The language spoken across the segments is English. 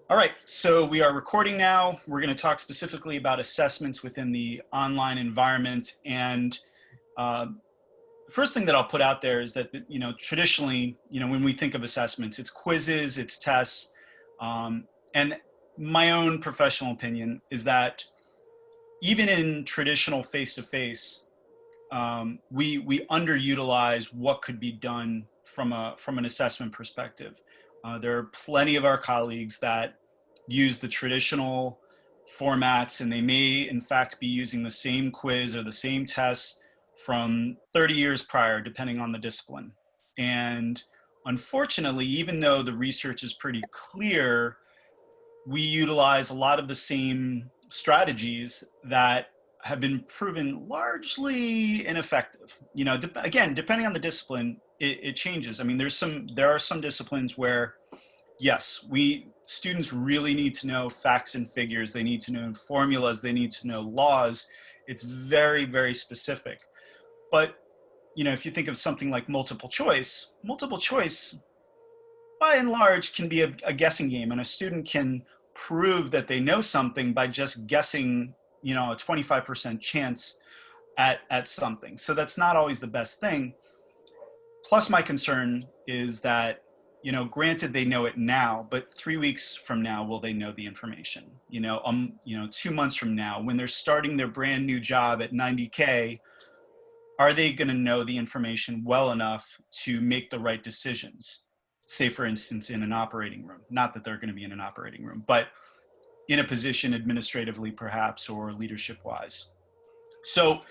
All right, so we are recording now. We're going to talk specifically about assessments within the online environment. And uh, the first thing that I'll put out there is that, traditionally, when we think of assessments, it's quizzes, it's tests. And my own professional opinion is that even in traditional face-to-face, we underutilize what could be done from an assessment perspective. There are plenty of our colleagues that use the traditional formats, and they may in fact be using the same quiz or the same tests from 30 years prior, depending on the discipline. And unfortunately, even though the research is pretty clear, we utilize a lot of the same strategies that have been proven largely ineffective. Again, depending on the discipline, it changes. I mean, there are some disciplines where, yes, students really need to know facts and figures. They need to know formulas. They need to know laws. It's very, very specific. But, if you think of something like multiple choice, by and large, can be a guessing game, and a student can prove that they know something by just guessing, a 25% chance at something. So that's not always the best thing. Plus, my concern is that, granted they know it now, but 3 weeks from now, will they know the information? 2 months from now, when they're starting their brand new job at 90K, are they going to know the information well enough to make the right decisions? Say, for instance, in an operating room, not that they're going to be in an operating room, but in a position administratively perhaps, or leadership wise. So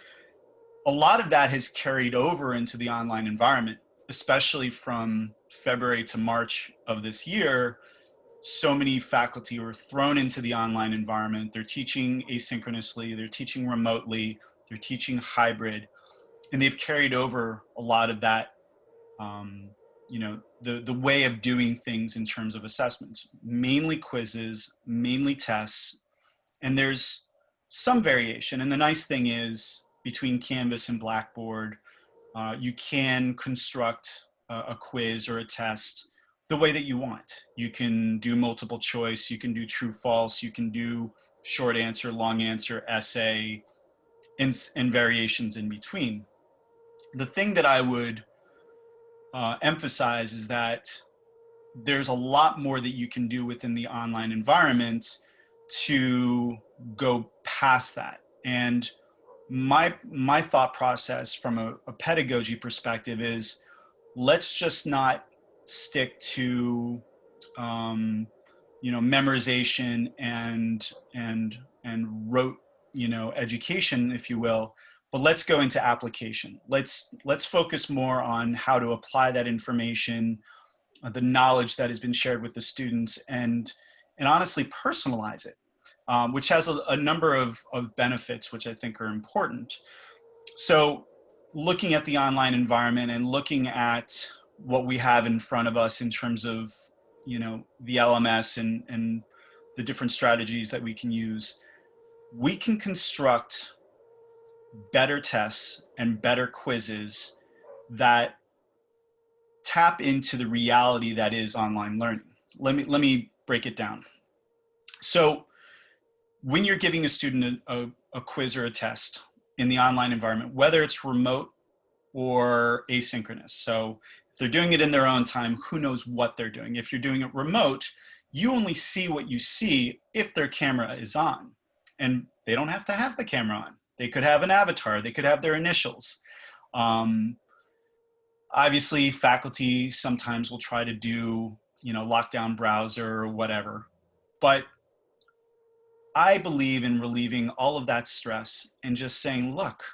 a lot of that has carried over into the online environment, especially from February to March of this year. So many faculty were thrown into the online environment. They're teaching asynchronously, they're teaching remotely, they're teaching hybrid, and they've carried over a lot of that, the way of doing things in terms of assessments, mainly quizzes, mainly tests, and there's some variation. And the nice thing is, between Canvas and Blackboard, you can construct a quiz or a test the way that you want. You can do multiple choice, you can do true false, you can do short answer, long answer, essay, and variations in between. The thing that I would emphasize is that there's a lot more that you can do within the online environment to go past that. And my thought process from a pedagogy perspective is, let's just not stick to memorization and rote education, if you will, but let's go into application. Let's focus more on how to apply that information, the knowledge that has been shared with the students, and honestly personalize it, which has a number of benefits, which I think are important. So looking at the online environment and looking at what we have in front of us in terms of, the LMS and the different strategies that we can use, we can construct better tests and better quizzes that tap into the reality that is online learning. Let me break it down. So when you're giving a student a quiz or a test in the online environment, whether it's remote or asynchronous, so if they're doing it in their own time, who knows what they're doing. If you're doing it remote, you only see what you see if their camera is on. And they don't have to have the camera on. They could have an avatar, they could have their initials. Obviously, faculty sometimes will try to do, lockdown browser or whatever. But I believe in relieving all of that stress and just saying, look,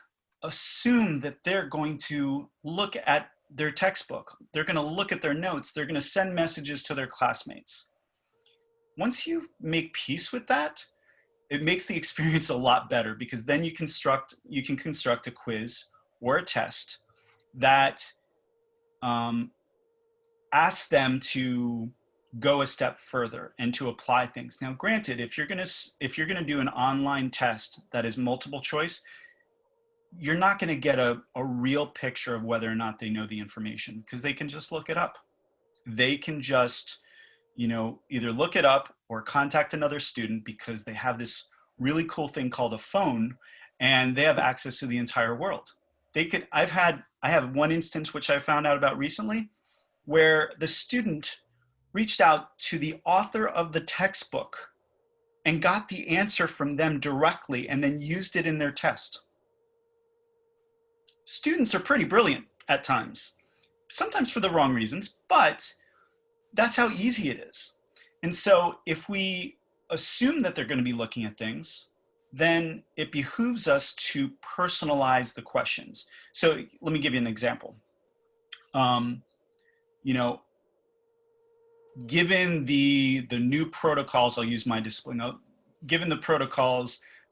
assume that they're going to look at their textbook. They're going to look at their notes. They're going to send messages to their classmates. Once you make peace with that, it makes the experience a lot better, because then you can construct a quiz or a test that asks them to go a step further and to apply things. Now, granted, if you're gonna do an online test that is multiple choice, you're not going to get a real picture of whether or not they know the information, because they can just look it up. They can just either look it up or contact another student, because they have this really cool thing called a phone, and they have access to the entire world. I have one instance which I found out about recently, where the student reached out to the author of the textbook and got the answer from them directly and then used it in their test. Students are pretty brilliant at times, sometimes for the wrong reasons, but that's how easy it is. And so if we assume that they're going to be looking at things, then it behooves us to personalize the questions. So let me give you an example. Given the new protocols, I'll use my discipline now, given the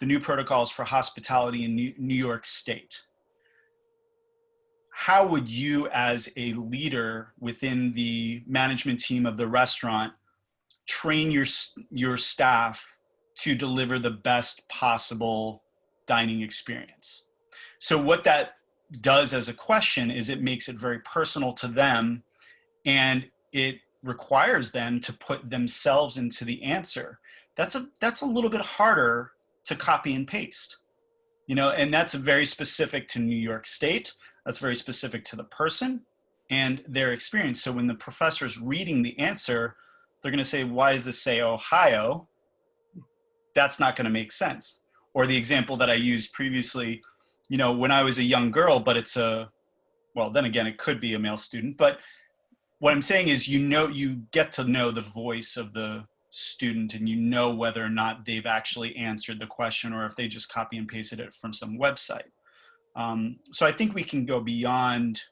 new protocols for hospitality in New York State, how would you as a leader within the management team of the restaurant train your staff to deliver the best possible dining experience? So what that does as a question is it makes it very personal to them, and it requires them to put themselves into the answer. That's a little bit harder to copy and paste, and that's very specific to New York State. That's very specific to the person and their experience. So when the professor's reading the answer, they're going to say, why does this say Ohio? That's not going to make sense. Or the example that I used previously, when I was a young girl, but then again, it could be a male student. But what I'm saying is, you get to know the voice of the student, and whether or not they've actually answered the question or if they just copy and pasted it from some website. So I think we can go beyond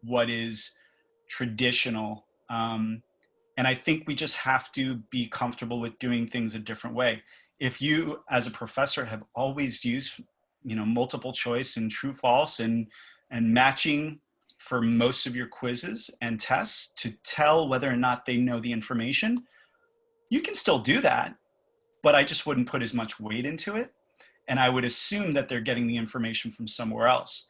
what is traditional. And I think we just have to be comfortable with doing things a different way. If you, as a professor, have always used, multiple choice and true, false, and matching for most of your quizzes and tests to tell whether or not they know the information, you can still do that, but I just wouldn't put as much weight into it. And I would assume that they're getting the information from somewhere else.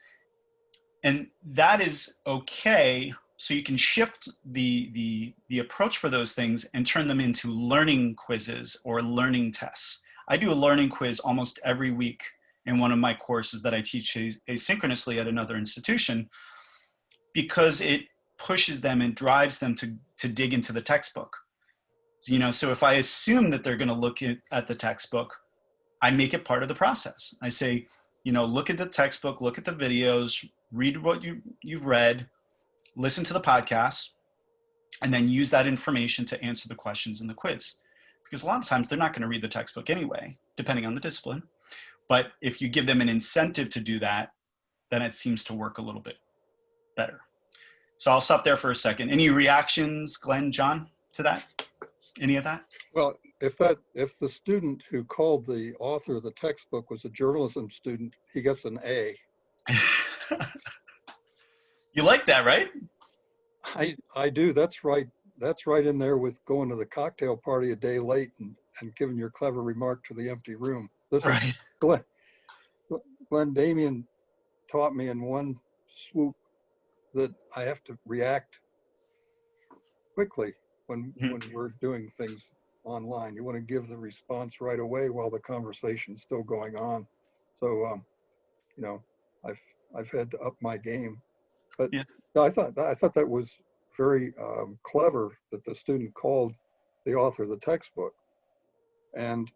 And that is okay. So you can shift the approach for those things and turn them into learning quizzes or learning tests. I do a learning quiz almost every week in one of my courses that I teach asynchronously at another institution, because it pushes them and drives them to dig into the textbook. So if I assume that they're going to look at the textbook, I make it part of the process. I say, look at the textbook, look at the videos, read what you've read, listen to the podcast, and then use that information to answer the questions in the quiz. Because a lot of times they're not going to read the textbook anyway, depending on the discipline. But if you give them an incentive to do that, then it seems to work a little bit better. So I'll stop there for a second. Any reactions, Glenn, John, to that? Any of that? Well, if the student who called the author of the textbook was a journalism student, he gets an A. You like that, right? I do. That's right. That's right in there with going to the cocktail party a day late and giving your clever remark to the empty room. This is Glenn Damien taught me in one swoop that I have to react quickly when we're doing things online. You want to give the response right away while the conversation's still going on. So, I've had to up my game. But yeah. I thought that was very clever that the student called the author of the textbook, and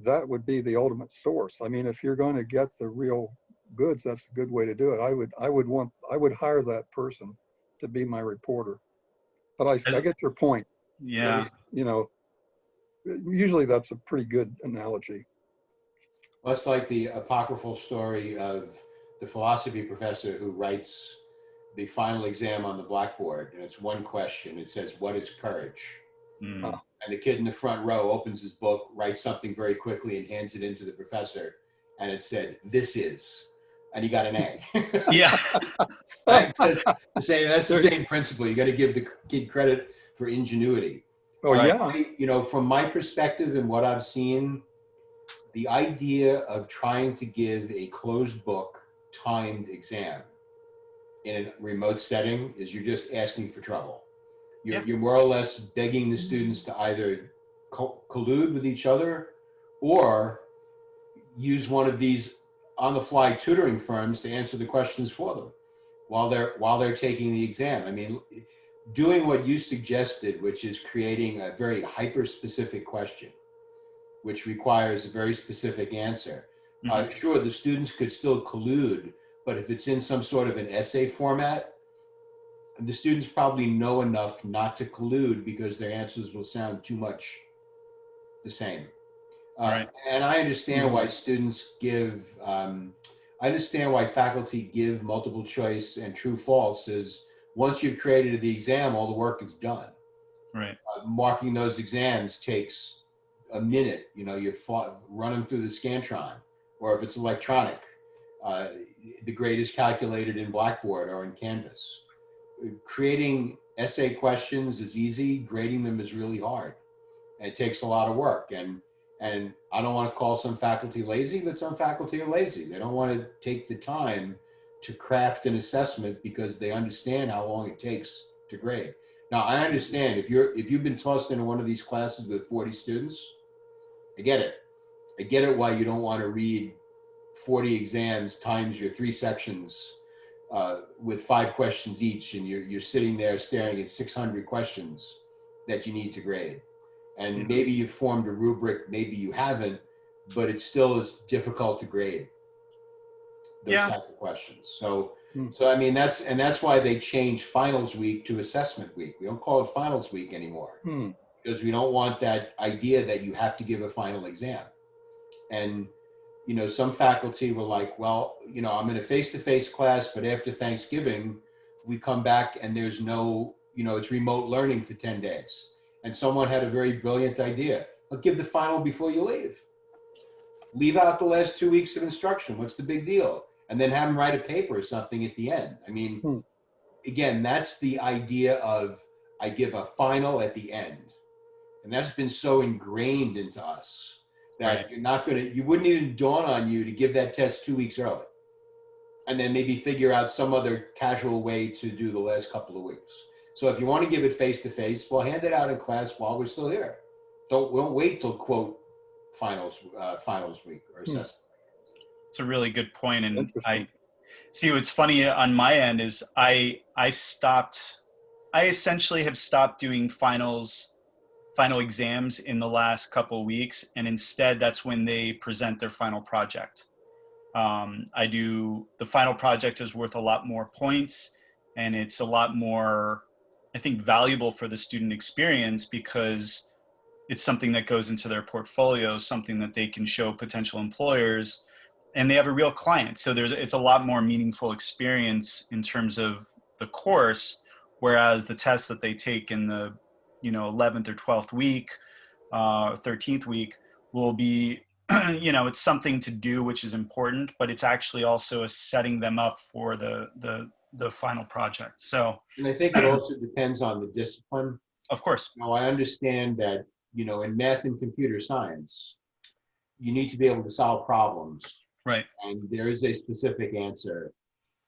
that would be the ultimate source. I mean, if you're going to get the real goods, that's a good way to do it. I would hire that person to be my reporter. But I get your point. Yeah. Usually that's a pretty good analogy. Well, it's like the apocryphal story of the philosophy professor who writes the final exam on the blackboard, and it's one question. It says, "What is courage?" And the kid in the front row opens his book, writes something very quickly, and hands it into the professor, and it said, "This is," and he got an A. Yeah. Right? That's the same principle. You got to give the kid credit for ingenuity. Oh, yeah. From my perspective and what I've seen, the idea of trying to give a closed book timed exam in a remote setting is you're just asking for trouble. You're more or less begging the students to either collude with each other or use one of these on-the-fly tutoring firms to answer the questions for them while they're taking the exam. I mean, doing what you suggested, which is creating a very hyper-specific question, which requires a very specific answer. Sure, the students could still collude, but if it's in some sort of an essay format, the students probably know enough not to collude because their answers will sound too much the same. Right. And I understand why students give, I understand why faculty give multiple choice and true false is once you've created the exam, all the work is done. Right. Marking those exams takes a minute. You know, you run them through the Scantron, or if it's electronic, the grade is calculated in Blackboard or in Canvas. Creating essay questions is easy. Grading them is really hard. And it takes a lot of work. And I don't want to call some faculty lazy, but some faculty are lazy. They don't want to take the time to craft an assessment because they understand how long it takes to grade. Now, I understand if you've been tossed into one of these classes with 40 students, I get it. I get it why you don't want to read 40 exams times your 3 sections with 5 questions each, and you're sitting there staring at 600 questions that you need to grade. And maybe you've formed a rubric, maybe you haven't, but it still is difficult to grade those type of questions. So I mean, that's why they changed finals week to assessment week. We don't call it finals week anymore because we don't want that idea that you have to give a final exam. And you know, some faculty were like, well, you know, I'm in a face-to-face class, but after Thanksgiving, we come back and there's no, you know, it's remote learning for 10 days. And someone had a very brilliant idea. Well, give the final before you leave. Leave out the last 2 weeks of instruction. What's the big deal? And then have them write a paper or something at the end. I mean, again, that's the idea of I give a final at the end. And that's been so ingrained into us that you're not going to, you wouldn't even dawn on you to give that test 2 weeks early. And then maybe figure out some other casual way to do the last couple of weeks. So if you want to give it face-to-face, well, hand it out in class while we're still here. Don't wait till, quote, finals week or assessment. It's a really good point. And I see what's funny on my end is I essentially have stopped doing final exams in the last couple of weeks. And instead, that's when they present their final project. The final project is worth a lot more points, and it's a lot more, I think, valuable for the student experience because it's something that goes into their portfolio, something that they can show potential employers, and they have a real client. So it's a lot more meaningful experience in terms of the course, whereas the tests that they take in the 11th or 12th week, 13th week will be, it's something to do, which is important, but it's actually also setting them up for the final project. So, and I think it also depends on the discipline. Of course. Now, I understand that, in math and computer science, you need to be able to solve problems. Right. And there is a specific answer.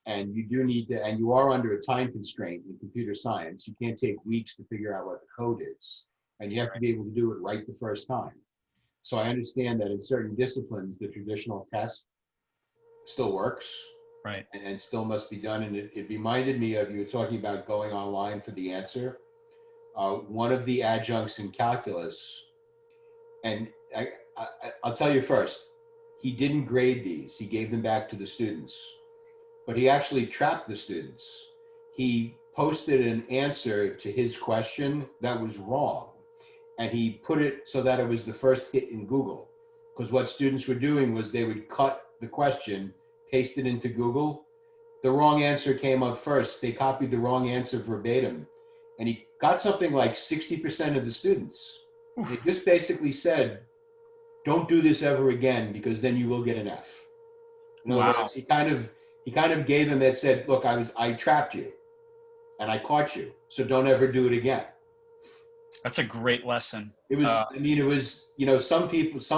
And you do need to, and you are under a time constraint in computer science. You can't take weeks to figure out what the code is. And you have to be able to do it right the first time. So I understand that in certain disciplines, the traditional test still works. Right. And still must be done. And it reminded me of, you were talking about going online for the answer. One of the adjuncts in calculus, and I'll tell you first, he didn't grade these. He gave them back to the students. But he actually trapped the students. He posted an answer to his question that was wrong. And he put it so that it was the first hit in Google. Because what students were doing was they would cut the question, paste it into Google. The wrong answer came up first. They copied the wrong answer verbatim. And he got something like 60% of the students. He just basically said, don't do this ever again, because then you will get an F. In other words, he kind of gave him that said, look, I trapped you and I caught you. So don't ever do it again. That's a great lesson. It was, some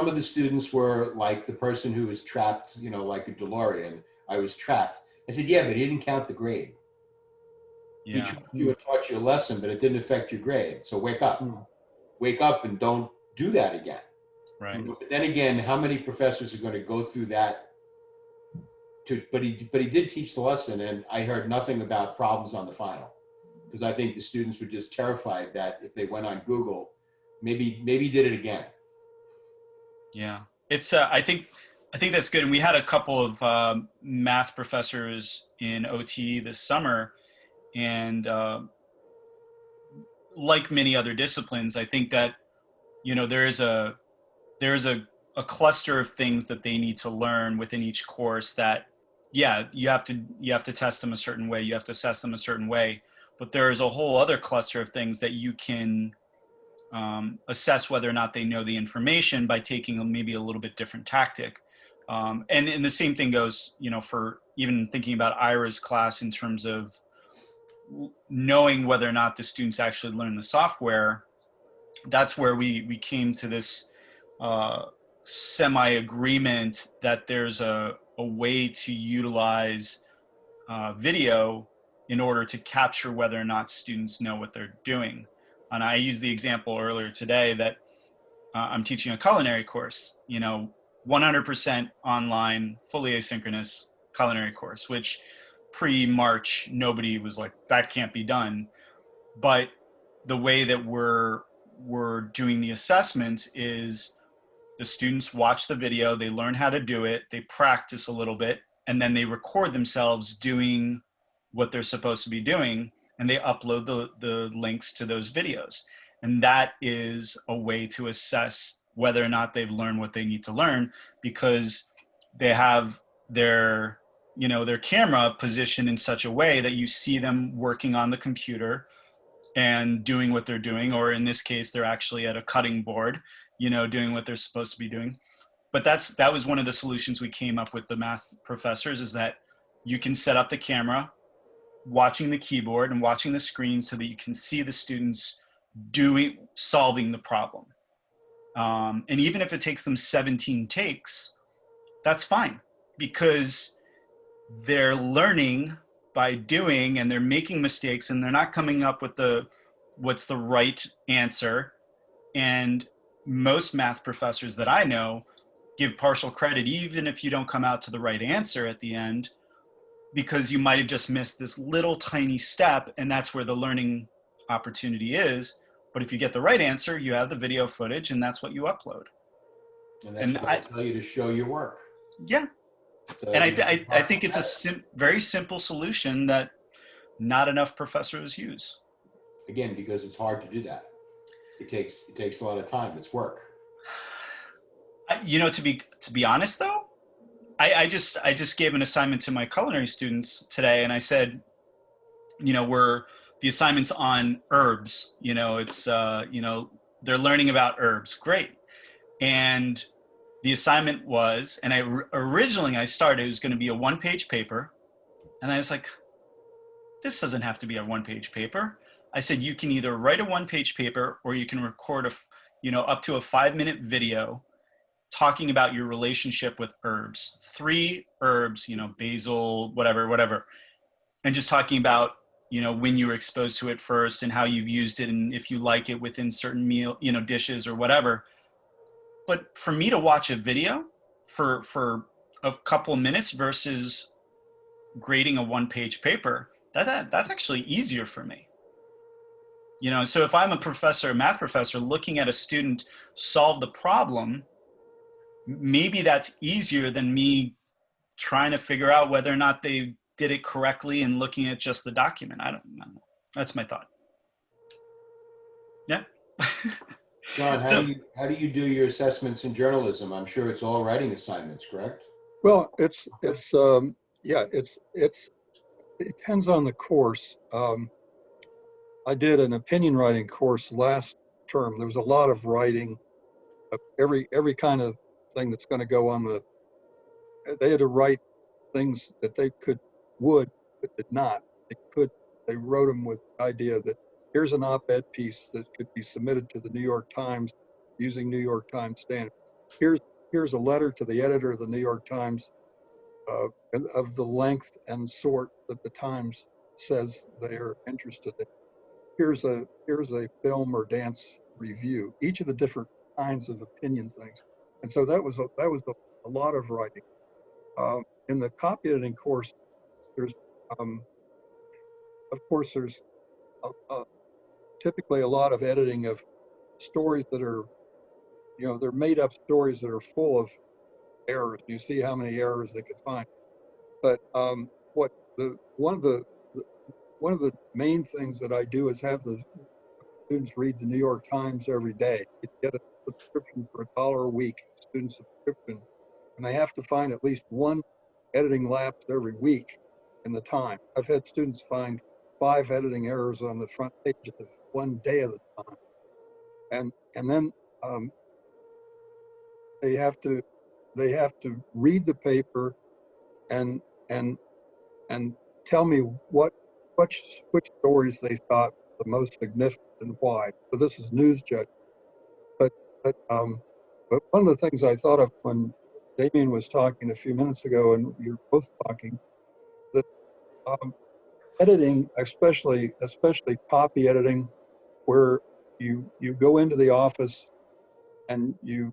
of the students were like the person who was trapped, like a DeLorean. I was trapped. I said, yeah, but he didn't count the grade. Yeah. You had taught you a lesson, but it didn't affect your grade. So wake up. Mm. Wake up and don't do that again. Right. But then again, how many professors are going to go through that? But he did teach the lesson, and I heard nothing about problems on the final, because I think the students were just terrified that if they went on Google, maybe did it again. Yeah. It's I think that's good. And we had a couple of math professors in OT this summer, and like many other disciplines, I think that there's a cluster of things that they need to learn within each course that, yeah, you have to test them a certain way, you have to assess them a certain way, but there's a whole other cluster of things that you can assess whether or not they know the information by taking maybe a little bit different tactic. And the same thing goes, for even thinking about Ira's class in terms of knowing whether or not the students actually learn the software. That's where we came to this semi-agreement that there's a way to utilize video in order to capture whether or not students know what they're doing. And I used the example earlier today that I'm teaching a culinary course, 100% online, fully asynchronous culinary course, which pre-March, nobody was like, that can't be done. But the way that we're doing the assessments is the students watch the video, they learn how to do it, they practice a little bit, and then they record themselves doing what they're supposed to be doing, and they upload the links to those videos. And that is a way to assess whether or not they've learned what they need to learn, because they have their camera positioned in such a way that you see them working on the computer and doing what they're doing, or in this case, they're actually at a cutting board, doing what they're supposed to be doing. But that was one of the solutions we came up with the math professors, is that you can set up the camera, watching the keyboard and watching the screen so that you can see the students solving the problem. And even if it takes them 17 takes, that's fine, because they're learning by doing, and they're making mistakes, and they're not coming up with what's the right answer. And most math professors that I know give partial credit even if you don't come out to the right answer at the end, because you might have just missed this little tiny step, and that's where the learning opportunity is. But if you get the right answer, you have the video footage, and that's what you upload. And that's what I tell you, to show your work. Yeah. And I think it's a very simple solution that not enough professors use. Again, because it's hard to do that. It takes a lot of time. It's work. To be honest though, I just gave an assignment to my culinary students today, and I said, the assignment's on herbs. It's they're learning about herbs. Great. And the assignment was, and originally I started, it was going to be a one-page paper. And I was like, this doesn't have to be a one-page paper. I said, you can either write a one-page paper, or you can record up to a 5-minute video talking about your relationship with herbs, 3 herbs, basil, whatever, and just talking about, when you were exposed to it first and how you've used it, and if you like it within certain dishes or whatever. But for me to watch a video for a couple minutes versus grading a one-page paper, that's actually easier for me. So if I'm a math professor, looking at a student solve the problem, maybe that's easier than me trying to figure out whether or not they did it correctly and looking at just the document. I don't know. That's my thought. Yeah. John, how do you do your assessments in journalism? I'm sure it's all writing assignments, correct? Well, it depends on the course. I did an opinion writing course last term. There was a lot of writing of every kind of thing that's going to go on they had to write things that they would, but did not. They wrote them with the idea that here's an op-ed piece that could be submitted to the New York Times using New York Times standards. Here's a letter to the editor of the New York Times of the length and sort that the Times says they're interested in. Here's a film or dance review. Each of the different kinds of opinion things, and so that was a lot of writing. In the copy editing course, there's of course there's typically a lot of editing of stories that are, they're made up stories that are full of errors. You see how many errors they could find. But what the one of the main things that I do is have the students read the New York Times every day. You get a subscription for $1 a week, student subscription, and they have to find at least one editing lapse every week in the time. I've had students find 5 editing errors on the front page of one day of the time, and then they have to read the paper and and and tell me which stories they thought the most significant and why. So this is news judge. But but um, but one of the things I thought of when Damien was talking a few minutes ago, and you're both talking, that editing, especially copy editing, where you go into the office and you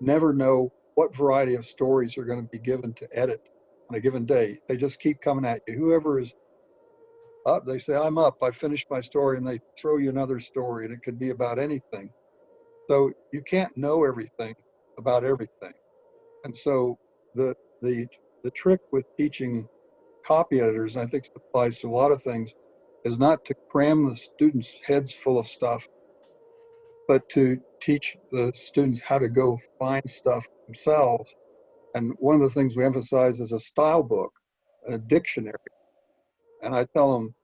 never know what variety of stories are going to be given to edit on a given day. They just keep coming at you. Whoever is up, they say, I'm up, I finished my story, and they throw you another story, and it could be about anything. So you can't know everything about everything. And so the the the trick with teaching copy editors, and I think it applies to a lot of things, is not to cram the students' heads full of stuff, but to teach the students how to go find stuff themselves. And one of the things we emphasize is a style book and a dictionary. And I tell them,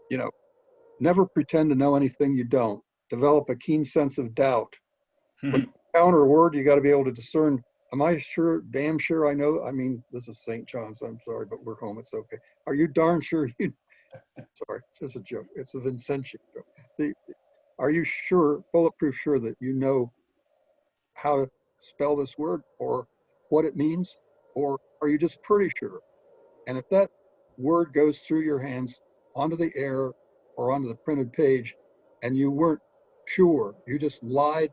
you know, never pretend to know anything you don't. Develop a keen sense of doubt. When you encounter a word, you got to be able to discern, am I sure, damn sure I know? I mean, this is St. John's, I'm sorry, but we're home, it's okay. Are you darn sure you, sorry, it's just a joke. It's a Vincentian joke. Are you sure, bulletproof sure that you know how to spell this word or what it means? Or are you just pretty sure? And if that word goes through your hands onto the air or onto the printed page and you weren't sure, you just lied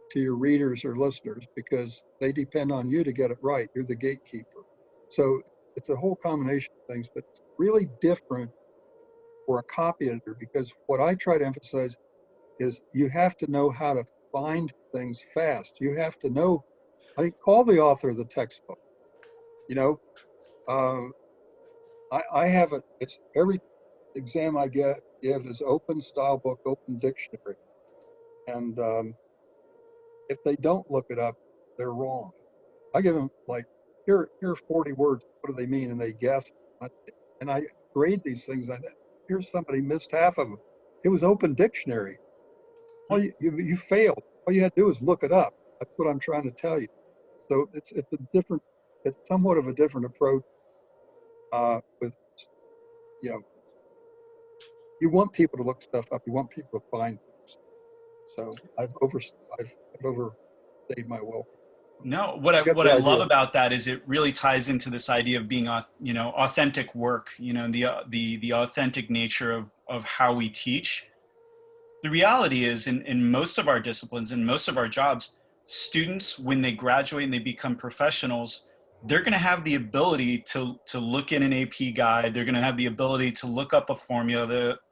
to your readers or listeners because they depend on you to get it right. You're the gatekeeper. So it's a whole combination of things, but it's really different for a copy editor because what I try to emphasize is you have to know how to find things fast. You have to know, call the author of the textbook. You know, I have it, it's every exam I give is open style book, open dictionary. And if they don't look it up, they're wrong. I give them like, here are 40 words. What do they mean? And they guess. And I grade these things. Here's somebody missed half of them. It was open dictionary. Well, you failed. All you had to do is look it up. That's what I'm trying to tell you. So it's somewhat of a different approach. With you want people to look stuff up. You want people to find things. So I've overstayed my welcome. No, You get what the I love idea. about that is it really ties into this idea of being, authentic work. The authentic nature of how we teach. The reality is, in most of our disciplines, in most of our jobs, students, when they graduate and they become professionals, they're going to have the ability to look in an AP guide. They're going to have the ability to look up a formula.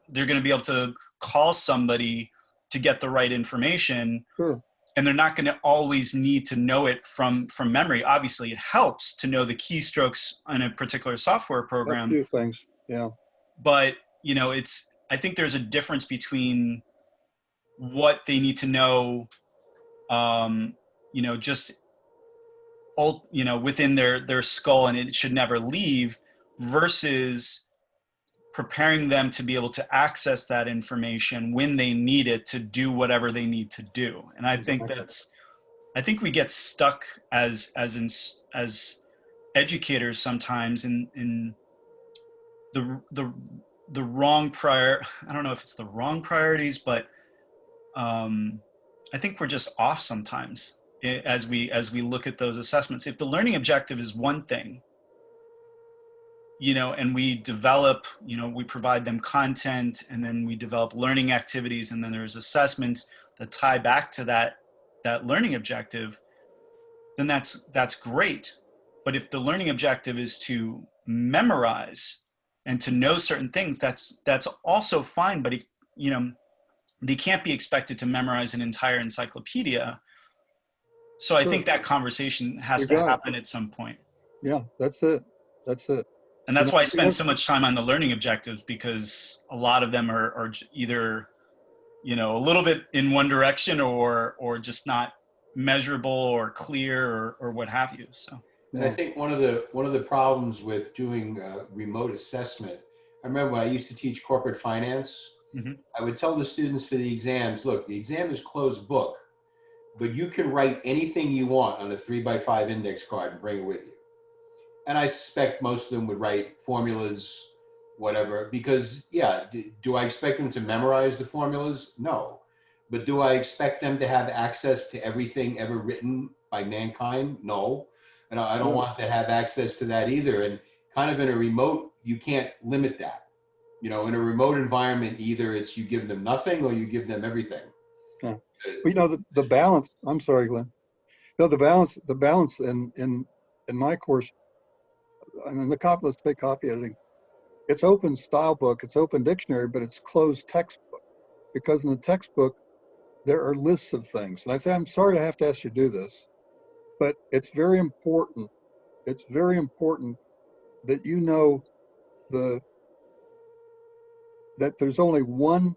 They're going to be able to call somebody to get the right information. Sure. And they're not going to always need to know it from memory. Obviously, it helps to know the keystrokes on a particular software program. A few things, yeah. But I think there's a difference between what they need to know, just within their skull, and it should never leave, versus preparing them to be able to access that information when they need it to do whatever they need to do. And I think I think we get stuck as educators sometimes in the wrong I don't know if it's the wrong priorities, but I think we're just off sometimes as we look at those assessments. If the learning objective is one thing, and we develop, we provide them content, and then we develop learning activities, and then there's assessments that tie back to that learning objective, then that's great. But if the learning objective is to memorize and to know certain things, that's also fine. But they can't be expected to memorize an entire encyclopedia. So I Sure. think that conversation has You to got it. happen at some point. Yeah, that's it. That's it. And that's why I spend so much time on the learning objectives, because a lot of them are either, a little bit in one direction or just not measurable or clear or what have you. So. And I think one of the problems with doing remote assessment, I remember when I used to teach corporate finance, I would tell the students for the exams, look, the exam is closed book, but you can write anything you want on a 3x5 index card and bring it with you. And I suspect most of them would write formulas, whatever, because do I expect them to memorize the formulas? No. But do I expect them to have access to everything ever written by mankind? No. And I don't want to have access to that either. And kind of in a remote, you can't limit that. In a remote environment, either it's you give them nothing or you give them everything. Yeah. Well, the balance, I'm sorry, Glenn. No, the balance in my course, and the copy, let's take copy editing. It's open style book, it's open dictionary, but it's closed textbook. Because in the textbook, there are lists of things. And I say, I'm sorry to have to ask you to do this, but it's very important. It's very important that you know that there's only one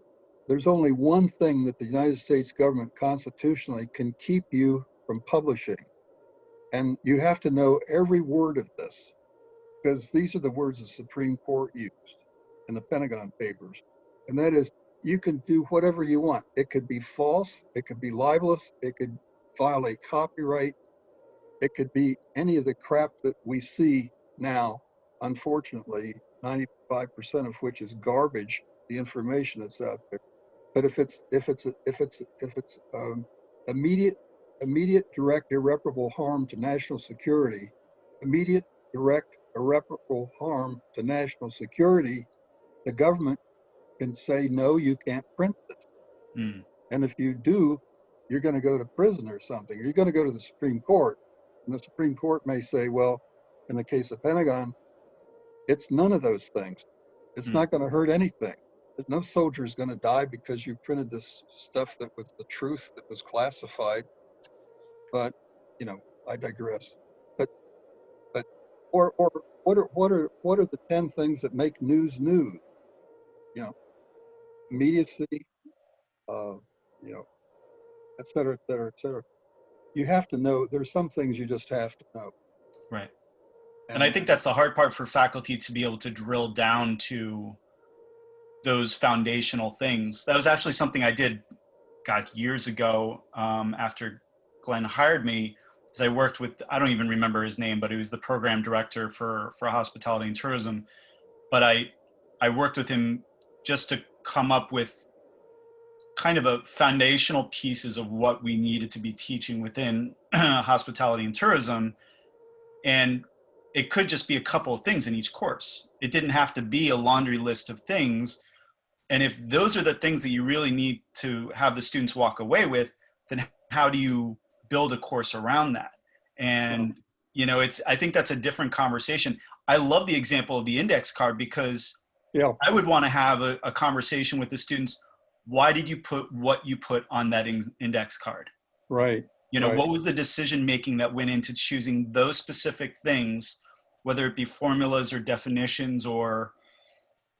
thing that the United States government constitutionally can keep you from publishing. And you have to know every word of this, because these are the words the Supreme Court used in the Pentagon Papers. And that is, you can do whatever you want. It could be false, it could be libelous, it could violate copyright, it could be any of the crap that we see now, unfortunately, 95% of which is garbage, the information that's out there. But if it's immediate, direct, irreparable harm to national security, immediate, direct, irreparable harm to national security, the government can say, no, you can't print this. And if you do, you're going to go to prison or something. You're going to go to the Supreme Court. And the Supreme Court may say, well, in the case of Pentagon, it's none of those things. It's not going to hurt anything. No soldier is going to die because you printed this stuff that was the truth, that was classified. But, I digress. But or what are the 10 things that make news news? Immediacy, et cetera, et cetera, et cetera. You have to know, there's some things you just have to know. Right. And I think that's the hard part for faculty, to be able to drill down to those foundational things. That was actually something I did, years ago, after Glenn hired me. I worked with, I don't even remember his name, but he was the program director for hospitality and tourism. But I worked with him just to come up with kind of a foundational pieces of what we needed to be teaching within hospitality and tourism. And it could just be a couple of things in each course. It didn't have to be a laundry list of things. And if those are the things that you really need to have the students walk away with, then how do you build a course around that? And, I think that's a different conversation. I love the example of the index card, because I would want to have a conversation with the students. Why did you put what you put on that index card? Right. What was the decision making that went into choosing those specific things, whether it be formulas or definitions or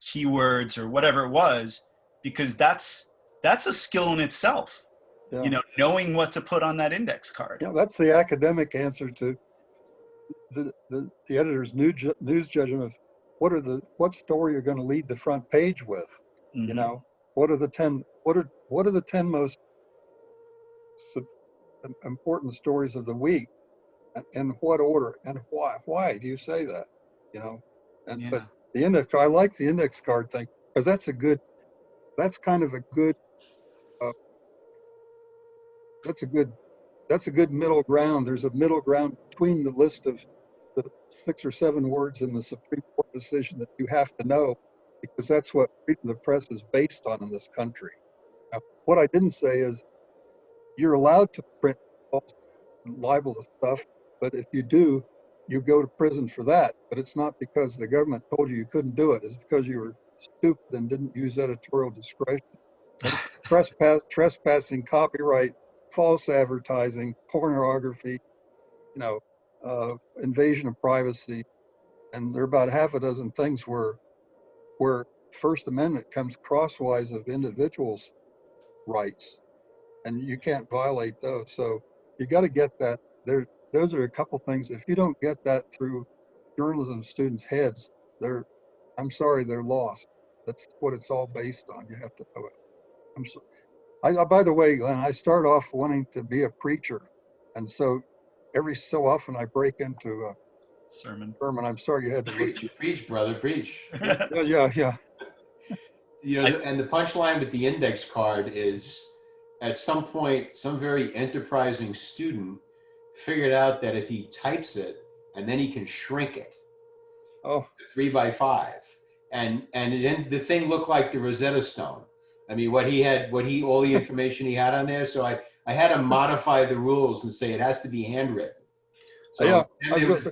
keywords or whatever it was, because that's a skill in itself. Knowing what to put on that index card. That's the academic answer to the editor's news judgment of what story you're going to lead the front page with. What are the 10 most important stories of the week, and what order, and why do you say that? But the index, I like the index card thing, because that's kind of a good that's a good middle ground. There's a middle ground between the list of the 6 or 7 words in the Supreme Court decision that you have to know, because that's what freedom of the press is based on in this country. Now, what I didn't say is you're allowed to print false and libel stuff, but if you do, you go to prison for that. But it's not because the government told you you couldn't do it. It's because you were stupid and didn't use editorial discretion. And trespassing, copyright, false advertising, pornography, you know, invasion of privacy, and there are about half a dozen things where First Amendment comes crosswise of individuals' rights, and you can't violate those. So you got to get that there. Those are a couple things. If you don't get that through journalism students' heads, I'm sorry, they're lost. That's what it's all based on. You have to know it. By the way, Glenn, I start off wanting to be a preacher, and so every so often I break into a sermon. I'm sorry you had to listen. Preach, brother, preach. Yeah. You know, and the punchline with the index card is, at some point, some very enterprising student figured out that if he types it and then he can shrink it, 3x5, and the thing looked like the Rosetta Stone. I mean, all the information he had on there. So I had to modify the rules and say it has to be handwritten. So yeah, I was gonna say,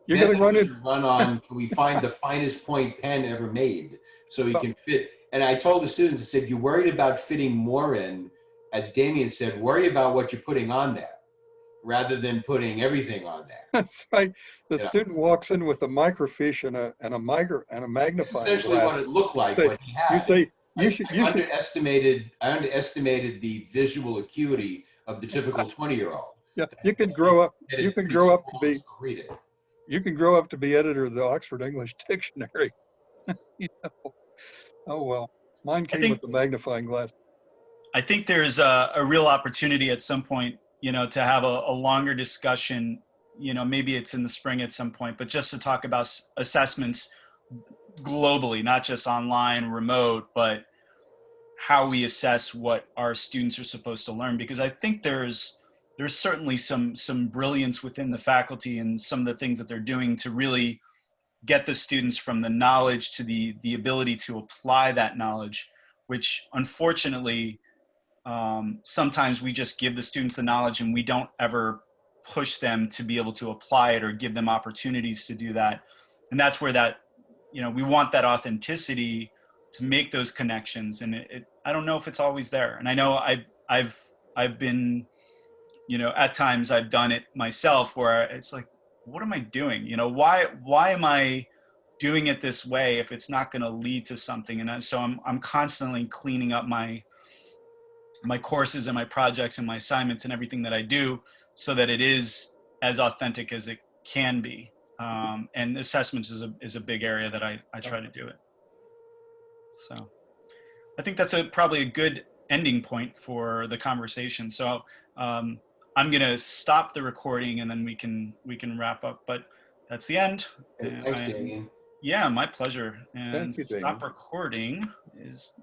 you're going to run on, can we find the finest point pen ever made so he can fit? And I told the students, I said, you're worried about fitting more in, as Damien said, worry about what you're putting on there rather than putting everything on there. That's right. The student walks in with a microfiche and a magnifying That's essentially glass. what it looked like, what he had. You say, I underestimated the visual acuity of the typical 20-year-old. Yeah, you can grow up to be, read it. you can grow up to be editor of the Oxford English Dictionary. You know? Oh, well, mine came with the magnifying glass. I think there's a real opportunity at some point, you know, to have a longer discussion, you know, maybe it's in the spring at some point, but just to talk about assessments globally, not just online, remote, but how we assess what our students are supposed to learn. Because I think there's certainly some brilliance within the faculty and some of the things that they're doing to really get the students from the knowledge to the ability to apply that knowledge, which unfortunately, sometimes we just give the students the knowledge and we don't ever push them to be able to apply it or give them opportunities to do that. And that's where that, you know, we want that authenticity to make those connections. And I don't know if it's always there. And I know I've been, you know, at times I've done it myself where it's like, what am I doing? You know, why am I doing it this way if it's not going to lead to something? And so I'm constantly cleaning up my courses and my projects and my assignments and everything that I do so that it is as authentic as it can be. And assessments is a big area that I try to do it. So I think that's probably a good ending point for the conversation. So I'm going to stop the recording and then we can wrap up, but that's the end. Thanks, Damien. Yeah, my pleasure. And Thank you, stop Damien. recording is